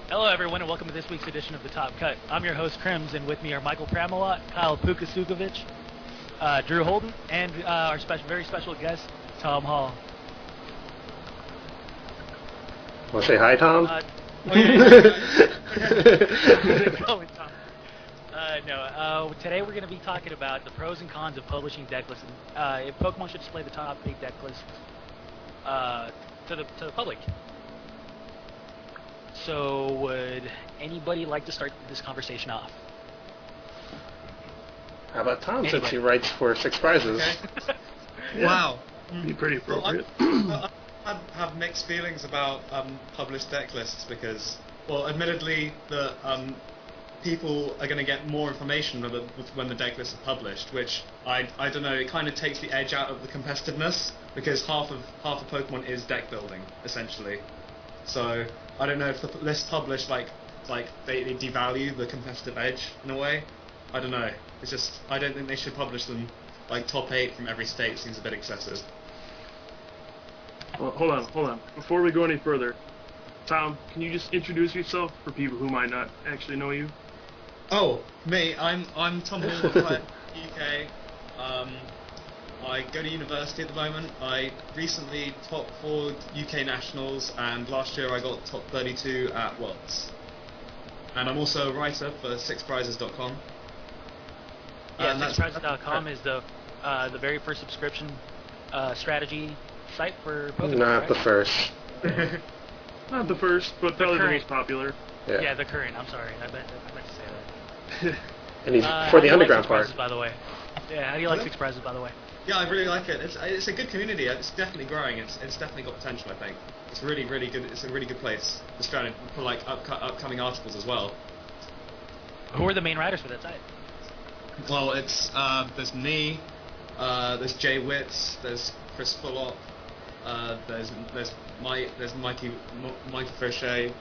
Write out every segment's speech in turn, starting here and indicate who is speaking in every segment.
Speaker 1: Hello, everyone, and welcome to this week's edition of The Top Cut. I'm your host, Crims, and with me are Michael Pramalot, Kyle Pukasukovic, Drew Holden, and our very special guest, Tom Hall.
Speaker 2: Want to say hi, Tom?
Speaker 1: Today we're going to be talking about the pros and cons of publishing deck lists, and if Pokemon should display the top 8 deck lists to the public. So, would anybody like to start this conversation off?
Speaker 2: How about Tom, since he writes for 6 prizes?
Speaker 3: Okay. Wow.
Speaker 4: Be pretty appropriate.
Speaker 3: Well, I have mixed feelings about published deck lists because, well, admittedly, the people are going to get more information when the deck lists are published, which I don't know. It kind of takes the edge out of the competitiveness because half of Pokemon is deck building essentially. So I don't know if the lists published like they devalue the competitive edge in a way. I don't know. It's just I don't think they should publish them like top 8 from every state. Seems a bit excessive.
Speaker 4: Well, hold on. Before we go any further, Tom, can you just introduce yourself for people who might not actually know you?
Speaker 3: Oh, me. I'm Tom Hall. I'm from the UK. I go to university at the moment. I recently top 4 UK nationals, and last year I got top 32 at Worlds. And I'm also a writer for 6prizes.com.
Speaker 1: Yeah, 6prizes.com is the very first subscription strategy site for Pokemon.
Speaker 2: Not
Speaker 1: right?
Speaker 2: the first.
Speaker 4: Not the first, but probably the most popular.
Speaker 1: Yeah, the current. I'm sorry, I meant to say that.
Speaker 2: And he's for the underground
Speaker 1: part.
Speaker 2: part.
Speaker 1: By the way. Yeah, how do you like 6 prizes, by the way?
Speaker 3: Yeah, I really like it. It's a good community. It's definitely growing. It's definitely got potential. I think it's really good. It's a really good place to try and put like upcoming articles as well.
Speaker 1: Who are the main writers for that site?
Speaker 3: Well, it's there's me, there's Jay Witts, there's Chris Fullop, there's Mikey Fauché.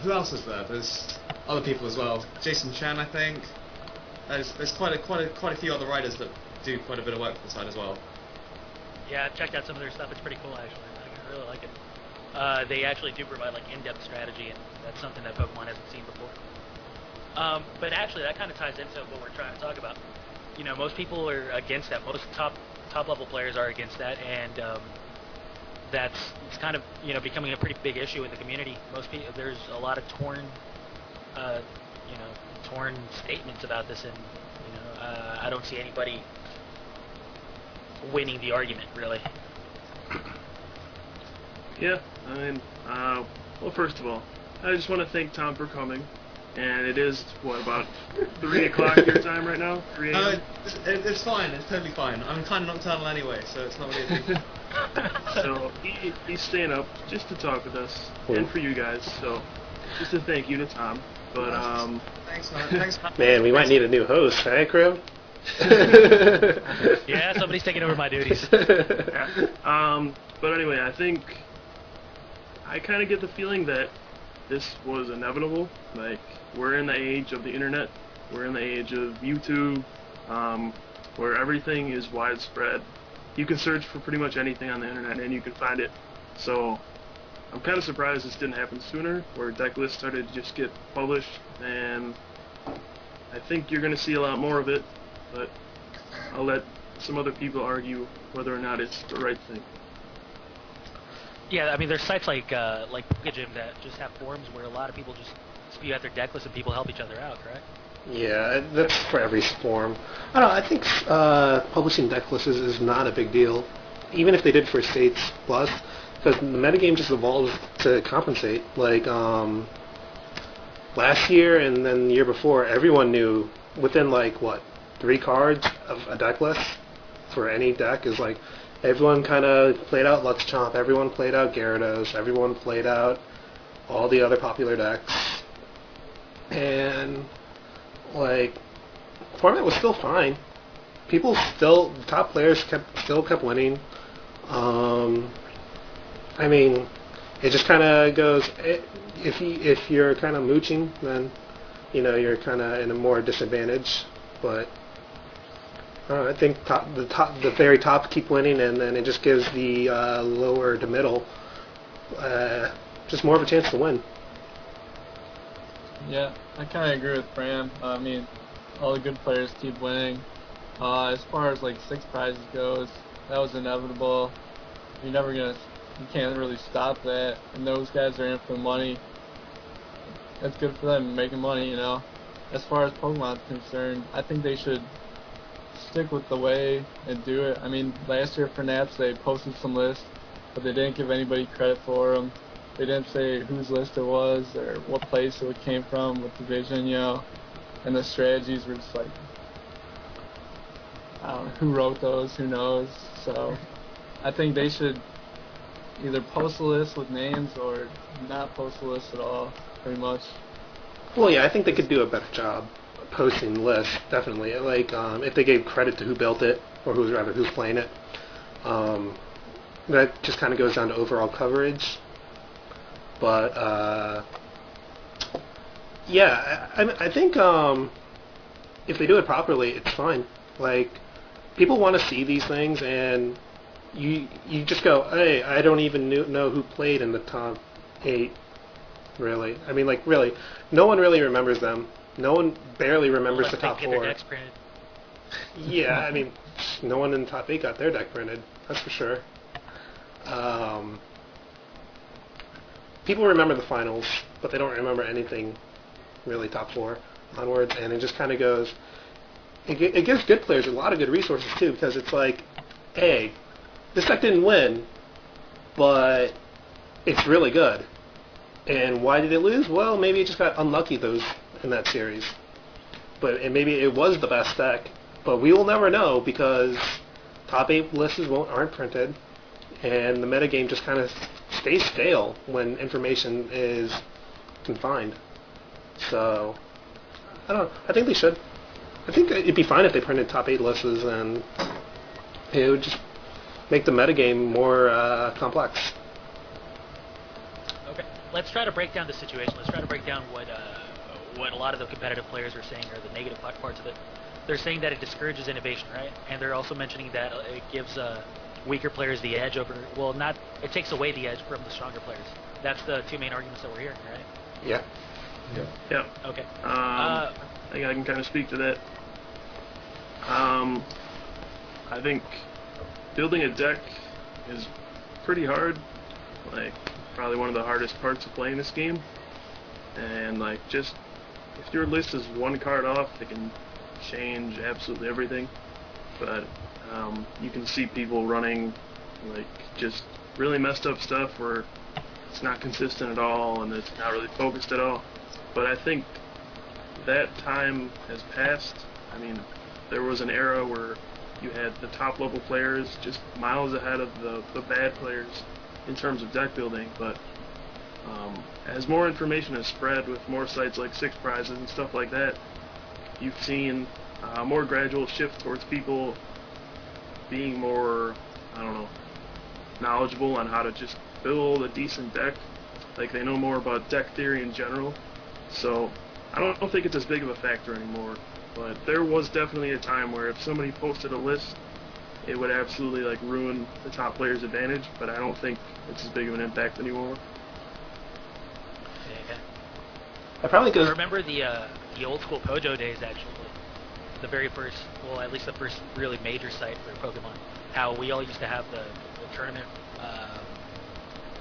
Speaker 3: Who else is there? There's other people as well. Jason Chan, I think. There's quite a few other writers that do quite a bit of work for the site as well.
Speaker 1: Yeah, I've checked out some of their stuff. It's pretty cool, actually. I really like it. They actually do provide like in-depth strategy, and that's something that Pokemon hasn't seen before. But actually, that kind of ties into what we're trying to talk about. You know, most people are against that. Most top level players are against that, and it's kind of becoming a pretty big issue in the community. There's a lot of torn statements about this, and I don't see anybody winning the argument, really.
Speaker 4: Yeah, I mean, well, first of all, I just want to thank Tom for coming. And it is, what, about 3 o'clock your time right now? 3 a.m.?
Speaker 3: It's fine. It's totally fine. I'm kind of nocturnal anyway, so it's not really a thing.
Speaker 4: So he's staying up just to talk with us and for you guys. So just a thank you to Tom. But
Speaker 3: Thanks, man. Thanks, man.
Speaker 2: Man, we might need a new host, right, Crib?
Speaker 1: Yeah, somebody's taking over my duties.
Speaker 4: yeah. But anyway, I kind of get the feeling that this was inevitable. Like, we're in the age of the internet, we're in the age of YouTube, where everything is widespread. You can search for pretty much anything on the internet and you can find it. So I'm kind of surprised this didn't happen sooner, where deck lists started to just get published, and I think you're going to see a lot more of it, but I'll let some other people argue whether or not it's the right thing.
Speaker 1: Yeah, I mean, there's sites like Metagame that just have forums where a lot of people just spew out their deck lists and people help each other out, correct?
Speaker 2: Yeah, that's for every form. I don't know, I think publishing deck lists is not a big deal, even if they did for States Plus, because the metagame just evolves to compensate. Like, last year and then the year before, everyone knew within, 3 cards of a deck list for any deck is like, everyone kind of played out Lux Chomp, everyone played out Gyarados, everyone played out all the other popular decks, and format was still fine. The top players still kept winning. I mean, it just kind of goes, if you're kind of mooching, then you're kind of in a more disadvantage, but I think the very top keep winning, and then it just gives the lower to middle just more of a chance to win.
Speaker 5: Yeah, I kind of agree with Bram. I mean, all the good players keep winning. As far as like 6 prizes goes, that was inevitable. You can't really stop that. And those guys are in for the money. That's good for them, making money, you know. As far as Pokemon's concerned, I think they should stick with the way and do it. I mean, last year for Naps, they posted some lists, but they didn't give anybody credit for them. They didn't say whose list it was or what place it came from, what division, you know. And the strategies were just like, I don't know, who wrote those, who knows. So I think they should either post a list with names or not post a list at all, pretty much.
Speaker 2: Well, yeah, I think they could do a better job posting lists, definitely. Like, if they gave credit to who built it, or who's playing it. That just kind of goes down to overall coverage. But, yeah, I think if they do it properly, it's fine. Like, people want to see these things, and you just go, hey, I don't even know who played in the top 8, really. I mean, like, really, no one really remembers them. No one barely remembers the top 4.
Speaker 1: Their decks printed.
Speaker 2: Yeah, I mean, no one in the top 8 got their deck printed, that's for sure. People remember the finals, but they don't remember anything really top 4 onwards, and it just kind of goes... It gives good players a lot of good resources, too, because it's like, hey, this deck didn't win, but it's really good. And why did it lose? Well, maybe it just got unlucky in that series. And maybe it was the best deck, but we will never know because top 8 lists aren't printed, and the metagame just kind of stays stale when information is confined. So, I don't know. I think they should. I think it'd be fine if they printed top 8 lists, and it would just make the metagame more complex.
Speaker 1: Okay, let's try to break down the situation. Let's try to break down what a lot of the competitive players are saying are the negative parts of it. They're saying that it discourages innovation, right? And they're also mentioning that it gives weaker players the edge over... Well, not... It takes away the edge from the stronger players. That's the 2 main arguments that we're hearing, right?
Speaker 2: Yeah.
Speaker 4: Yeah.
Speaker 1: Okay.
Speaker 4: I think I can kind of speak to that. I think building a deck is pretty hard. Like, probably one of the hardest parts of playing this game. And, like, just... If your list is 1 card off, it can change absolutely everything. But you can see people running, like, just really messed up stuff where it's not consistent at all and it's not really focused at all. But I think that time has passed. I mean, there was an era where you had the top level players just miles ahead of the bad players in terms of deck building, but as more information has spread with more sites like 6prizes and stuff like that, you've seen a more gradual shift towards people being more, I don't know, knowledgeable on how to just build a decent deck. Like, they know more about deck theory in general. So I don't think it's as big of a factor anymore. But there was definitely a time where if somebody posted a list, it would absolutely, like, ruin the top player's advantage. But I don't think it's as big of an impact anymore.
Speaker 1: Yeah.
Speaker 2: I probably
Speaker 1: I
Speaker 2: goes...
Speaker 1: remember the old school Pojo days, actually. The very first, well, at least the first really major site for Pokemon. How we all used to have the tournament,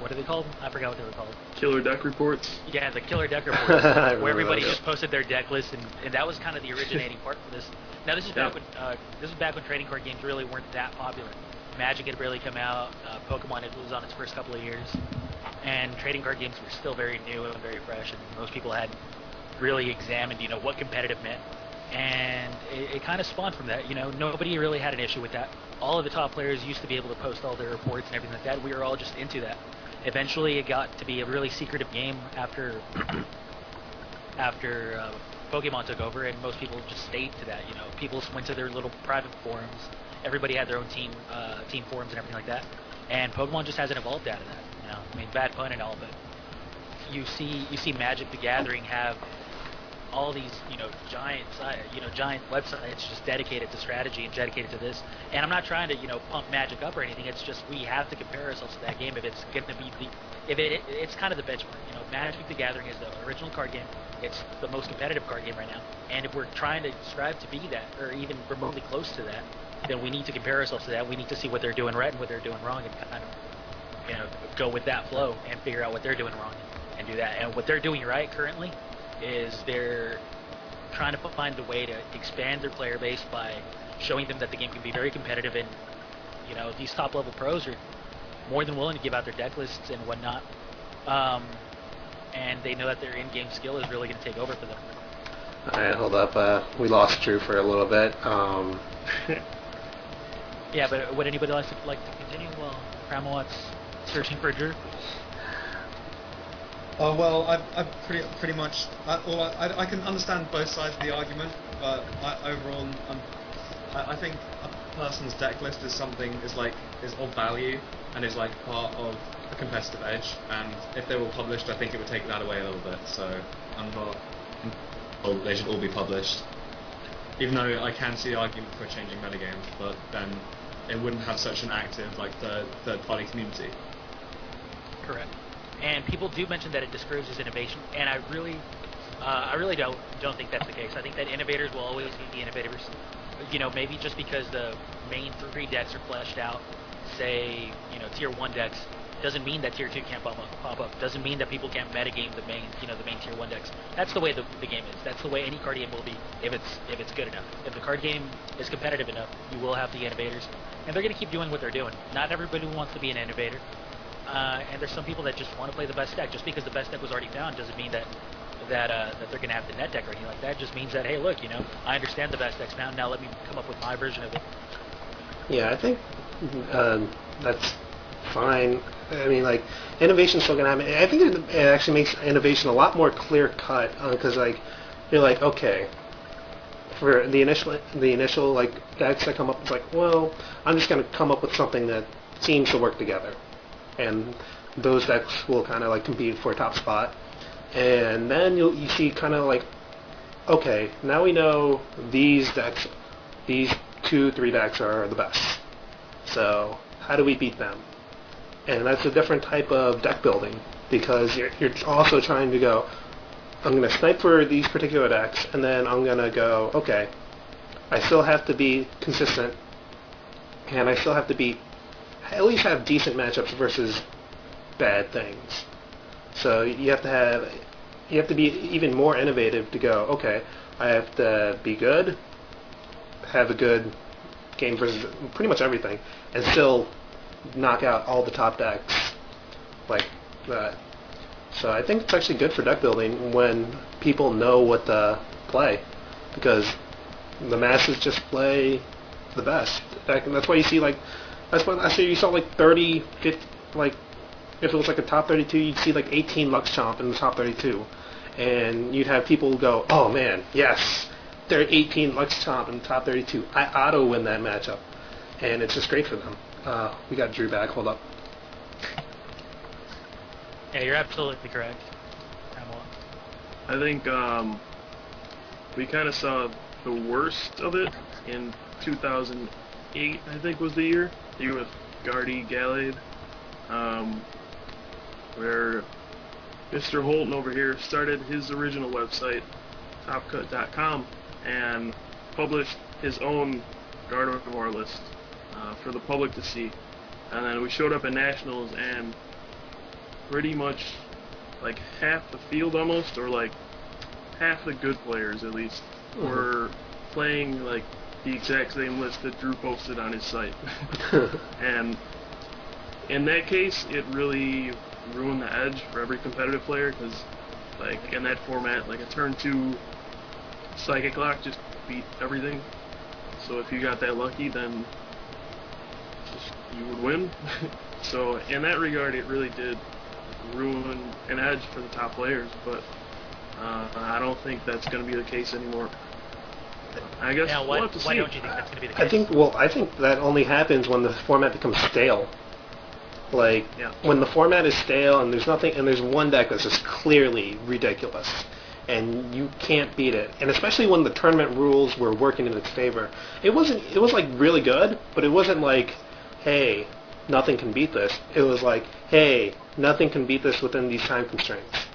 Speaker 1: what are they called? I forgot what they were called.
Speaker 4: Killer deck reports?
Speaker 1: Yeah, the killer deck reports, where everybody just posted their deck list, and that was kind of the originating part for this. Now this is back when trading card games really weren't that popular. Magic had barely come out, Pokemon was on its first couple of years, and trading card games were still very new and very fresh, and most people hadn't really examined, what competitive meant. And it kind of spawned from that. Nobody really had an issue with that. All of the top players used to be able to post all their reports and everything like that. We were all just into that. Eventually, it got to be a really secretive game after Pokemon took over, and most people just stayed to that. People went to their little private forums. Everybody had their own team forums and everything like that. And Pokemon just hasn't evolved out of that. I mean, bad pun and all, but you see Magic the Gathering have all these giant websites just dedicated to strategy and dedicated to this. And I'm not trying to pump Magic up or anything. It's just we have to compare ourselves to that game if it's going to be it's kind of the benchmark. Magic the Gathering is the original card game. It's the most competitive card game right now. And if we're trying to strive to be that, or even remotely close to that, then we need to compare ourselves to that. We need to see what they're doing right and what they're doing wrong, and kind of go with that flow and figure out what they're doing wrong and do that. And what they're doing right currently is they're trying to find a way to expand their player base by showing them that the game can be very competitive, and these top level pros are more than willing to give out their deck lists and whatnot, and they know that their in-game skill is really going to take over for them.
Speaker 2: Alright, hold up. We lost Drew for a little bit.
Speaker 1: Yeah, but would anybody like to continue while Cramelot's searching for Drew?
Speaker 3: Well, I pretty much. I can understand both sides of the argument, but overall, I think a person's deck list is of value and is like part of a competitive edge. And if they were published, I think it would take that away a little bit. So I'm not. They should all be published. Even though I can see the argument for changing metagames, but then it wouldn't have such an active third-party community.
Speaker 1: Correct. And people do mention that it discourages innovation, and I really don't think that's the case. I think that innovators will always be innovators. Maybe just because the main 3 decks are fleshed out, say, tier 1 decks, doesn't mean that tier 2 can't pop up. Doesn't mean that people can't metagame the main tier 1 decks. That's the way the game is. That's the way any card game will be if it's good enough. If the card game is competitive enough, you will have the innovators, and they're going to keep doing what they're doing. Not everybody wants to be an innovator. And there's some people that just want to play the best deck. Just because the best deck was already found doesn't mean that they're going to have the net deck or anything like that. It just means that, hey, look, I understand the best deck's found. Now let me come up with my version of it.
Speaker 2: Yeah, I think that's fine. I mean, like, innovation's still going to happen. I think it actually makes innovation a lot more clear-cut, because, you're like, okay, for the initial decks that come up, it's like, well, I'm just going to come up with something that seems to work together. And those decks will kind of compete for a top spot, and then you see kind of okay, now we know these 2-3 decks are the best, so how do we beat them? And that's a different type of deck building, because you're also trying to go, I'm going to snipe for these particular decks, and then I'm going to go, okay, I still have to be consistent, and I still have to at least have decent matchups versus bad things. So you have to be even more innovative to go, okay, I have to be good, have a good game versus pretty much everything, and still knock out all the top decks like that. So I think it's actually good for deck building when people know what to play, because the masses just play the best. That's why you see that's why you saw 30, 50, if it was a top 32, you'd see 18 Lux Chomp in the top 32. And you'd have people go, oh man, yes, there are 18 Lux Chomp in the top 32. I auto-win that matchup. And it's just great for them. We got Drew back, hold up.
Speaker 1: Yeah, you're absolutely correct.
Speaker 4: I think we kind of saw the worst of it in 2008, I think was the year with Gardy Gallade, where Mr. Holton over here started his original website, topcut.com, and published his own Gardevoir list for the public to see. And then we showed up at Nationals, and pretty much half the field almost, or half the good players at least, were playing the exact same list that Drew posted on his site. And in that case, it really ruined the edge for every competitive player, because in that format, a turn 2 Psychic Lock just beat everything. So if you got that lucky, then you would win. So in that regard, it really did ruin an edge for the top players, but I don't think that's going to be the case anymore. I guess we'll have to see.
Speaker 1: Why don't you think that's going to be the case?
Speaker 2: I think that only happens when the format becomes stale. When the format is stale and there's nothing, and there's one deck that's just clearly ridiculous, and you can't beat it. And especially when the tournament rules were working in its favor. It was like really good, but it wasn't like, hey, nothing can beat this. It was like, hey, nothing can beat this within these time constraints.